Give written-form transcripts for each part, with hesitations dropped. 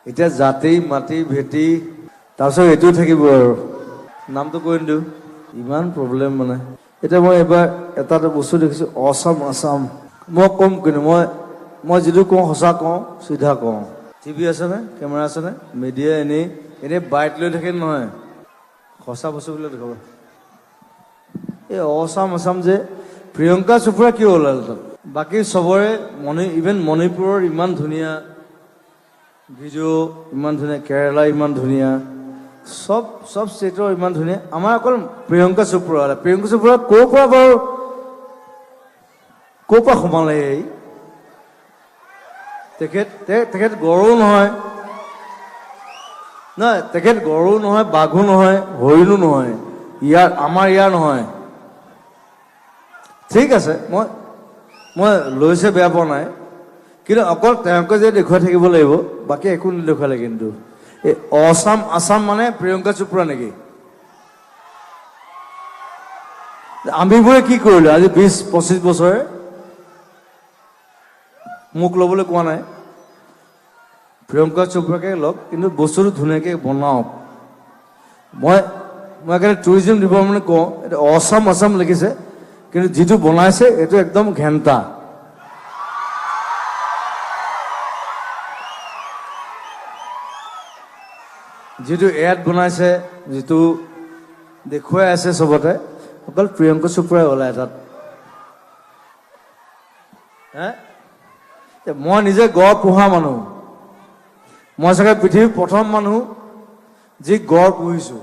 এতিয়া জাতি মাটি ভেটি তাৰপিছত এইটো থাকিব আৰু নামটো কৈ নিদিওঁ ইমান প্ৰব্লেম মানে এতিয়া মই এবাৰ এটা বস্তু দেখিছোঁ অসম আছাম মই ক'ম কিন্তু মই যিটো কওঁ সঁচা কওঁ চিধা কওঁ টিভি আছেনে কেমেৰা আছেনে মিডিয়া এনেই বাইট লৈ থাকে নহয় সঁচা বস্তুবিলাক দেখাব এই অসম আছাম যে প্ৰিয়ংকা চোপ্ৰা কিয় ওলাল তাত বাকী চবৰে ইভেন মণিপুৰৰ ইমান ধুনীয়া ভিডিঅ' ইমান ধুনীয়া কেৰেলা ইমান ধুনীয়া চব ষ্টেটৰ ইমান ধুনীয়া আমাৰ অকল প্ৰিয়ংকা চোপ্ৰা ক'ৰ পৰা সোমালে এই তেখেত গড়ো নহয় তেখেত গড়ো নহয় বাঘো নহয় হৰিণো নহয় আমাৰ ইয়াৰ নহয় ঠিক আছে মই লৈছে বেয়া পোৱা নাই কিন্তু অকল তেওঁকে যে দেখুৱাই থাকিব লাগিব বাকী একো নেদেখুৱালে কিন্তু এই অসম আছাম মানে প্ৰিয়ংকা চোপ্ৰা নেকি আমিবোৰে কি কৰিলো আজি 20-25 বছৰে মোক ল'বলৈ কোৱা নাই প্ৰিয়ংকা চোপ্ৰাকে লওক কিন্তু বস্তুটো ধুনীয়াকৈ বনাওক মই সেইকাৰণে টুৰিজিম ডিপাৰ্টমেণ্টে কওঁ এইটো অসম আছাম লিখিছে কিন্তু যিটো বনাইছে এইটো একদম ঘেণ্টা যিটো এড বনাইছে যিটো দেখুৱাই আছে চবতে অকল প্ৰিয়ংকা চোপ্ৰাই ওলাই তাত মই নিজে গড় পোহা মানুহ মই চাগে পৃথিৱীৰ প্ৰথম মানুহ যি গড় পুহিছোঁ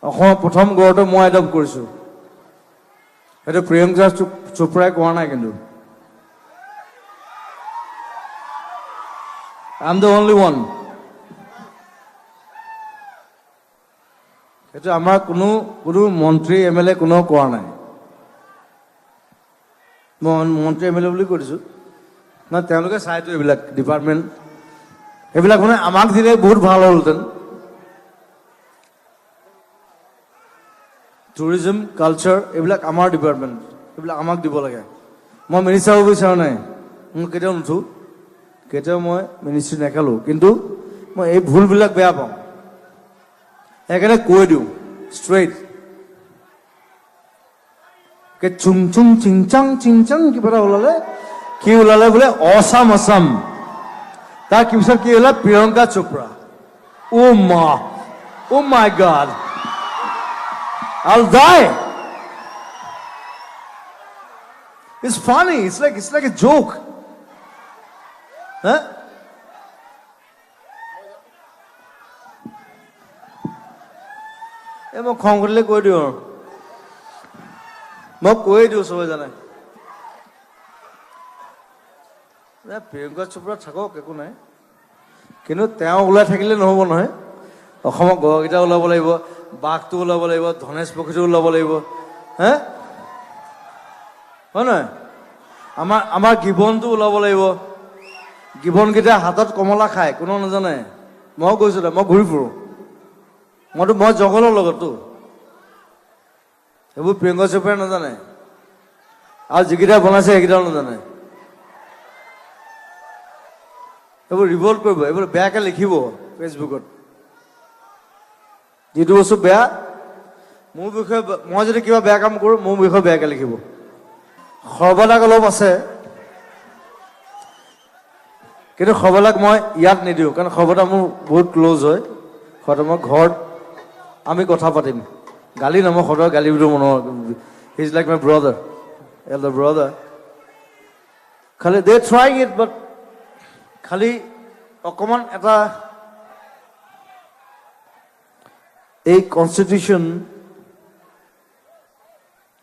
অসমৰ প্ৰথম গড়টো মই এডপ্ট কৰিছোঁ সেইটো প্ৰিয়ংকা চোপ্ৰাই কোৱা নাই কিন্তু I am the only one সেইটো আমাৰ কোনো মন্ত্ৰী MLA কোনেও কোৱা নাই মই মন্ত্ৰী MLA বুলি কৈ দিছোঁ না তেওঁলোকে চাইতো এইবিলাক ডিপাৰ্টমেণ্ট সেইবিলাক মানে আমাক দিলে বহুত ভাল হ'লহেঁতেন টুৰিজিম কালচাৰ এইবিলাক আমাৰ ডিপাৰ্টমেণ্ট এইবিলাক আমাক দিব লাগে মই মিনিষ্টাৰ হ'ব বিচৰা নাই মই কেতিয়াও নুঠোঁ কেতিয়াও মই মিনিষ্ট্ৰী নেখেলোঁ কিন্তু মই এই ভুলবিলাক বেয়া পাওঁ সেইকাৰণে কৈ দিওঁ ষ্ট্ৰেইট চুং চুং চিংচাং কিবা এটা ওলালে কি ওলালে বোলে অসম আছাম তাৰ পিছত কি ওলালে প্ৰিয়ংকা চোপ্ৰা অ' মাই god I'll die. It's funny. It's like a joke. Huh? মই খং কৰিলে কৈ দিওঁ মই কৈ দিওঁ চবে জানে প্ৰিয়ংকা চোপ্ৰা থাকক একো নাই কিন্তু তেওঁ ওলাই থাকিলে নহ'ব নহয় অসমৰ গড়কেইটা ওলাব লাগিব বাঘটো ওলাব লাগিব ধনেশ পক্ষীটো ওলাব লাগিব হে হয় নহয় আমাৰ গিবনটো ওলাব লাগিব গিবনকেইটা হাতত কমলা খায় কোনো নাজানে মই গৈছোঁ মই ঘূৰি ফুৰোঁ মই জংঘলৰ লগততো সেইবোৰ প্ৰিয়ংকা চোপ্ৰাই নাজানে আৰু যিকেইটা বনাইছে সেইকেইটাও নাজানে এইবোৰ ৰিভল্ট কৰিব এইবোৰ বেয়াকৈ লিখিব ফেচবুকত যিটো বস্তু বেয়া মোৰ বিষয়ে মই যদি কিবা বেয়া কাম কৰোঁ মোৰ বিষয়ে বেয়াকৈ লিখিব সৰ্বদাক অলপ আছে কিন্তু সৰ্বদাক মই ইয়াত নিদিওঁ কাৰণ সৰ্বদা মোৰ বহুত ক্ল'জ হয় মই ঘৰত আমি কথা পাতিম গালি নমই সদায় গালি বুলি মনৰ he is like my brother elder brother খালি দে ট্ৰাইং ইট বাট খালি অকণমান এটা এই কনষ্টিটিউশ্যন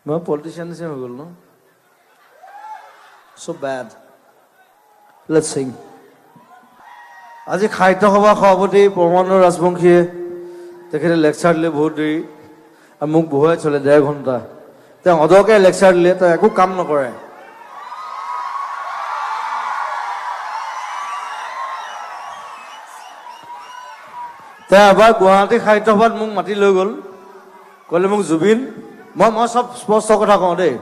মই পলিটিচিয়ান নিচিনা হৈ গ'ল ন চ' বেড লেটছ চিং আজি সাহিত্য সভাৰ সভাপতি পৰমানন্দ ৰাজবংশীয়ে তেখেতে লেকচাৰ দিলে বহুত দেৰি আৰু মোক বহুৱাই চলে 1.5 ঘণ্টা তেওঁ অদৰকাৰী লেকচাৰ দিলে তেওঁ একো কাম নকৰে তেওঁ এবাৰ গুৱাহাটী সাহিত্য সভাত মোক মাতি লৈ গ'ল ক'লে মোক জুবিন মই চব স্পষ্ট কথা কওঁ দেই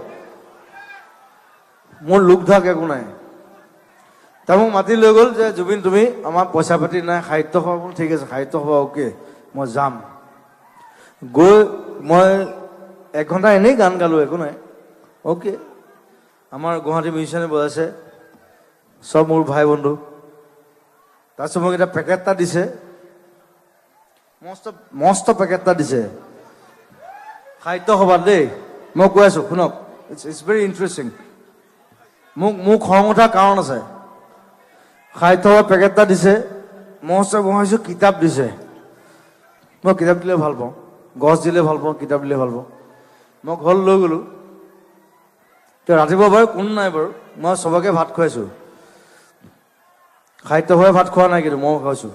মোৰ লোক ঢাক একো নাই তাৰ মোক মাতি লৈ গ'ল যে জুবিন তুমি আমাৰ পইচা পাতি নাই সাহিত্য সভা বোলো ঠিক আছে সাহিত্য সভা অ'কে মই যাম গৈ মই 1 ঘণ্টা এনেই গান গালোঁ একো নাই অ'কে আমাৰ গুৱাহাটী মিউজিচিয়ানে বজাইছে চব মোৰ ভাই বন্ধু তাৰপিছত মোক এটা পেকেট এটা দিছে মস্ত পেকেট এটা দিছে সাহিত্য সভাত দেই মই কৈ আছোঁ শুনক ইটছ ভেৰি ইণ্টাৰেষ্টিং মোক খং উঠাৰ কাৰণ আছে সাহিত্য সভাত পেকেট এটা দিছে মস্ত বহাইছোঁ কিতাপ দিছে মই কিতাপ দিলে ভাল পাওঁ গছ দিলে ভাল পাওঁ কিতাপ দিলে ভাল পাওঁ মই ঘৰত লৈ গ'লোঁ তেওঁ ৰাতিপুৱা বাৰু কোনো নাই বাৰু মই চবকে ভাত খুৱাইছোঁ সাহিত্য সভাই ভাত খোৱা নাই কিন্তু মই খাইছোঁ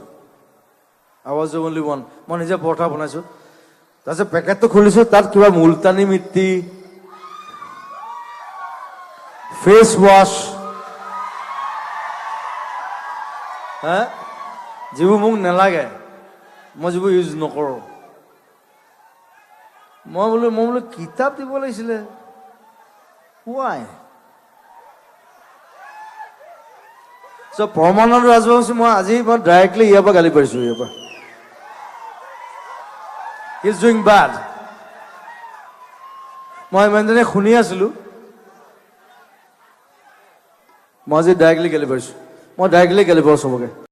আৱাজ অনলি ওৱান মই নিজে পৰঠা বনাইছোঁ তাৰপিছত পেকেটটো খুলিছোঁ তাত কিবা মুলতানী মিট্টি ফেচ ৱাছ হা যিবোৰ মোক নালাগে মই যিবোৰ ইউজ নকৰোঁ মই বোলো কিতাপ দিব লাগিছিলে ৱাই চ' পৰমানন্দ ৰাজবংশী মই ডাইৰেক্টলি ইয়াৰ পৰা গালি পাৰিছোঁ ইয়াৰ পৰা হি ইজ ডুইং বেড মই ইমানজনে শুনি আছিলোঁ মই আজি ডাইৰেক্টলি গালি পাৰিছোঁ মই ডাইৰেক্টলি গালি পাৰোঁ চবকে